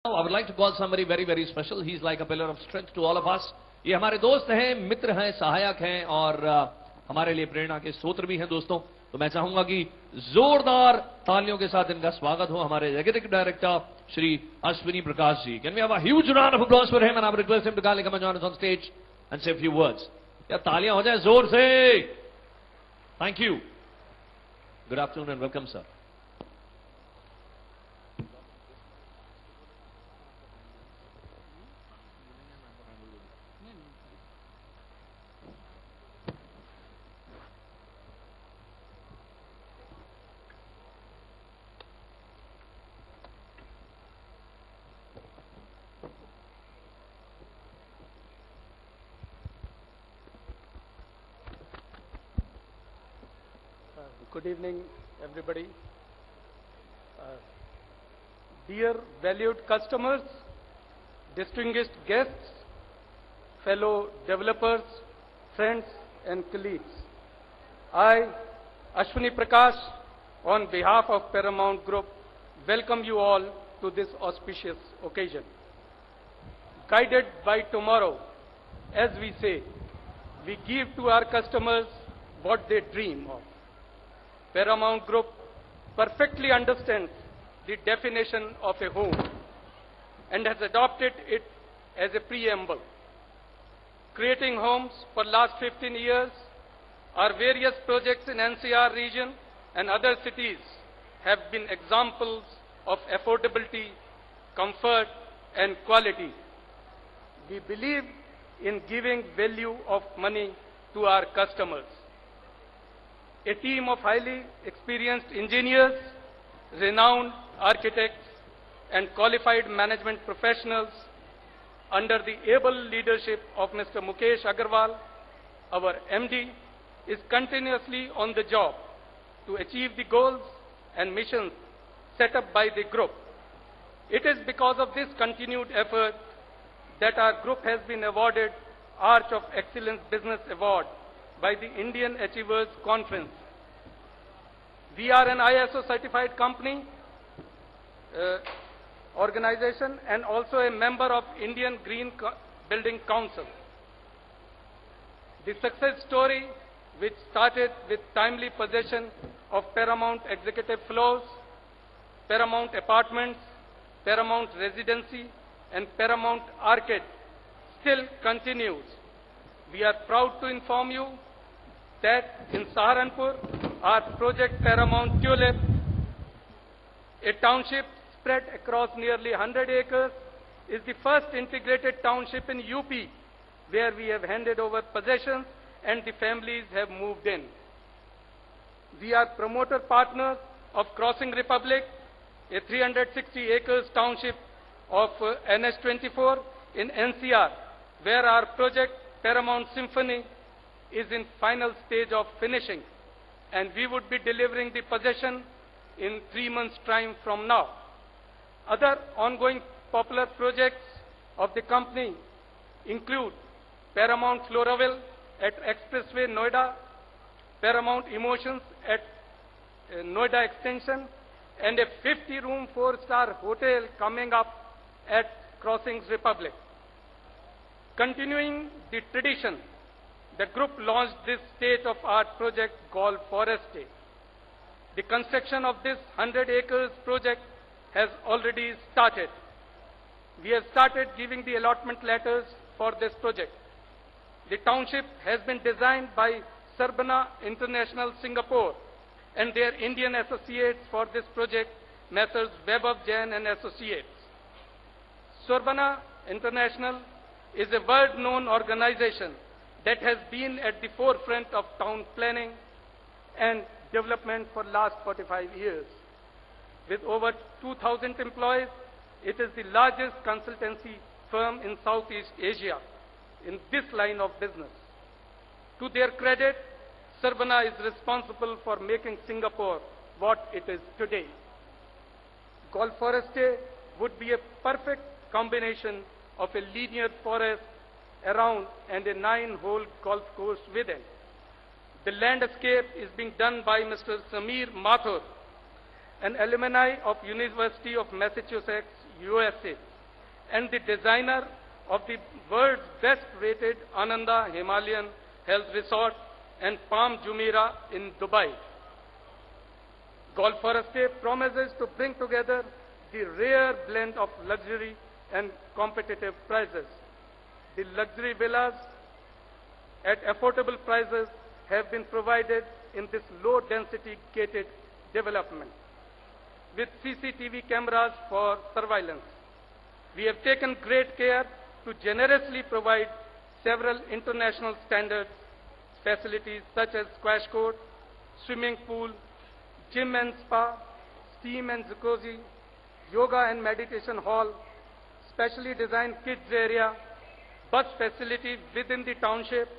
I would like to call somebody very, very special. He's like a pillar of strength to all of us. ये हमारे दोस्त हैं, मित्र हैं, सहायक हैं और हमारे लिए प्रेरणा के स्रोत भी हैं दोस्तों. तो मैं चाहूंगा कि जोरदार तालियों के साथ इनका स्वागत हो हमारे executive director Shri Ashwini Prakash ji. Can we have a huge round of applause for him and I would request him to kindly come and join us on stage and say a few words. या तालियां हो जाए जोर से. Thank you. Good afternoon and welcome, sir. Good evening, everybody. Dear valued customers, distinguished guests, fellow developers, friends and colleagues. I, Ashwini Prakash, on behalf of Paramount Group, welcome you all to this auspicious occasion. Guided by tomorrow, as we say, we give to our customers what they dream of. Paramount Group perfectly understands the definition of a home and has adopted it as a preamble. Creating homes for last 15 years, our various projects in NCR region and other cities have been examples of affordability, comfort and quality. We believe in giving value of money to our customers. A team of highly experienced engineers, renowned architects, and qualified management professionals under the able leadership of Mr. Mukesh Agarwal, our MD, is continuously on the job to achieve the goals and missions set up by the group. It is because of this continued effort that our group has been awarded Arch of Excellence Business Award by the Indian Achievers Conference. We are an ISO certified company, organization and also a member of Indian Green Building Council. The success story, which started with timely possession of Paramount Executive Floors, Paramount Apartments, Paramount Residency and Paramount Arcade, still continues. We are proud to inform you that in Saharanpur, our project Paramount Tulip, a township spread across nearly 100 acres, is the first integrated township in UP where we have handed over possessions and the families have moved in. We are promoter partners of Crossing Republic, a 360 acres township of NS24 in NCR, where our project Paramount Symphony is in final stage of finishing, and we would be delivering the possession in 3 months' time from now. Other ongoing popular projects of the company include Paramount Floraville at Expressway Noida, Paramount Emotions at Noida Extension, and a 50-room 4-star hotel coming up at Crossings Republic. Continuing the tradition, the group launched this state-of-art project called Foreste. The construction of this 100 acres project has already started. We have started giving the allotment letters for this project. The township has been designed by Surbana International Singapore and their Indian associates for this project, Messrs. Vaibhav Jain and Associates. Surbana International is a world-known organization that has been at the forefront of town planning and development for last 45 years. With over 2,000 employees, it is the largest consultancy firm in Southeast Asia in this line of business. To their credit, Surbana is responsible for making Singapore what it is today. Golf Foreste would be a perfect combination of a linear forest around and a 9-hole golf course within. The landscape is being done by Mr. Samir Mathur, an alumni of University of Massachusetts, USA. and the designer of the world's best-rated Ananda Himalayan Health Resort and Palm Jumeirah in Dubai. Golf for a Stay promises to bring together the rare blend of luxury and competitive prices. The luxury villas at affordable prices have been provided in this low-density gated development with CCTV cameras for surveillance. We have taken great care to generously provide several international standards facilities such as squash court, swimming pool, gym and spa, steam and jacuzzi, yoga and meditation hall, specially designed kids area, bus facility within the township,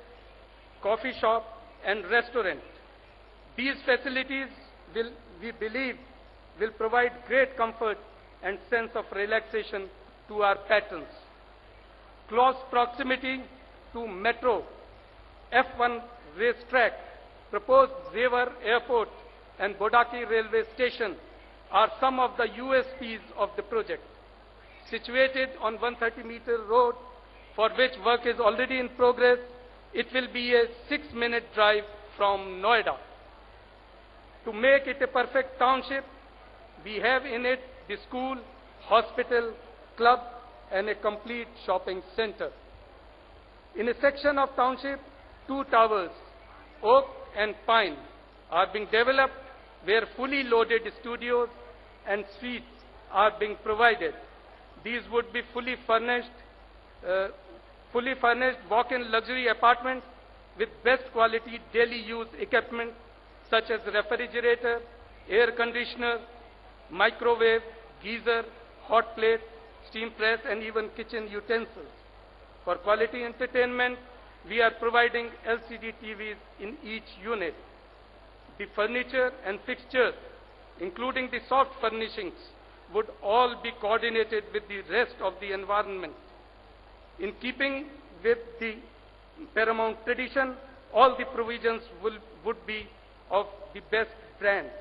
coffee shop and restaurant. These facilities we believe will provide great comfort and sense of relaxation to our patrons. Close proximity to metro, F1 racetrack, proposed Zevar Airport and Bodaki railway station are some of the USPs of the project. Situated on 130-meter road, for which work is already in progress, it will be a 6-minute drive from Noida. To make it a perfect township, we have in it the school, hospital, club, and a complete shopping center. In a section of township, 2 towers, Oak and Pine, are being developed where fully loaded studios and suites are being provided. These would be fully furnished walk-in luxury apartments with best quality daily use equipment such as refrigerator, air conditioner, microwave, geyser, hot plate, steam press, and even kitchen utensils. For quality entertainment, we are providing LCD TVs in each unit. The furniture and fixtures, including the soft furnishings, would all be coordinated with the rest of the environment. In keeping with the Paramount tradition, all the provisions would be of the best brands.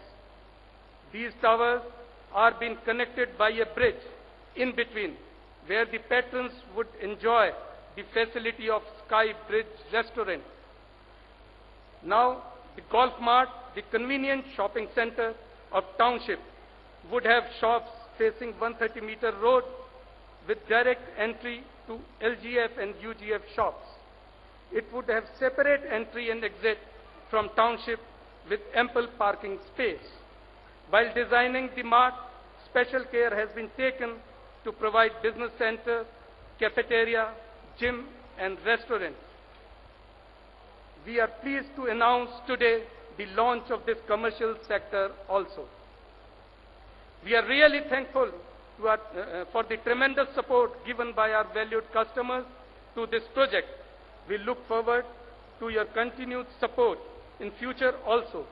These towers are being connected by a bridge in between, where the patrons would enjoy the facility of Sky Bridge Restaurant. Now, the Golf Mart, the convenient shopping center of township, would have shops facing 130-meter road with direct entry to LGF and UGF shops. It would have separate entry and exit from township with ample parking space. While designing the mart, special care has been taken to provide business center, cafeteria, gym, and restaurant. We are pleased to announce today the launch of this commercial sector also. We are really thankful for the tremendous support given by our valued customers to this project. We look forward to your continued support in future also,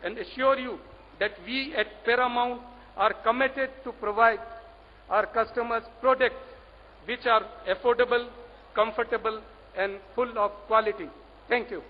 and assure you that we at Paramount are committed to provide our customers products which are affordable, comfortable, and full of quality. Thank you.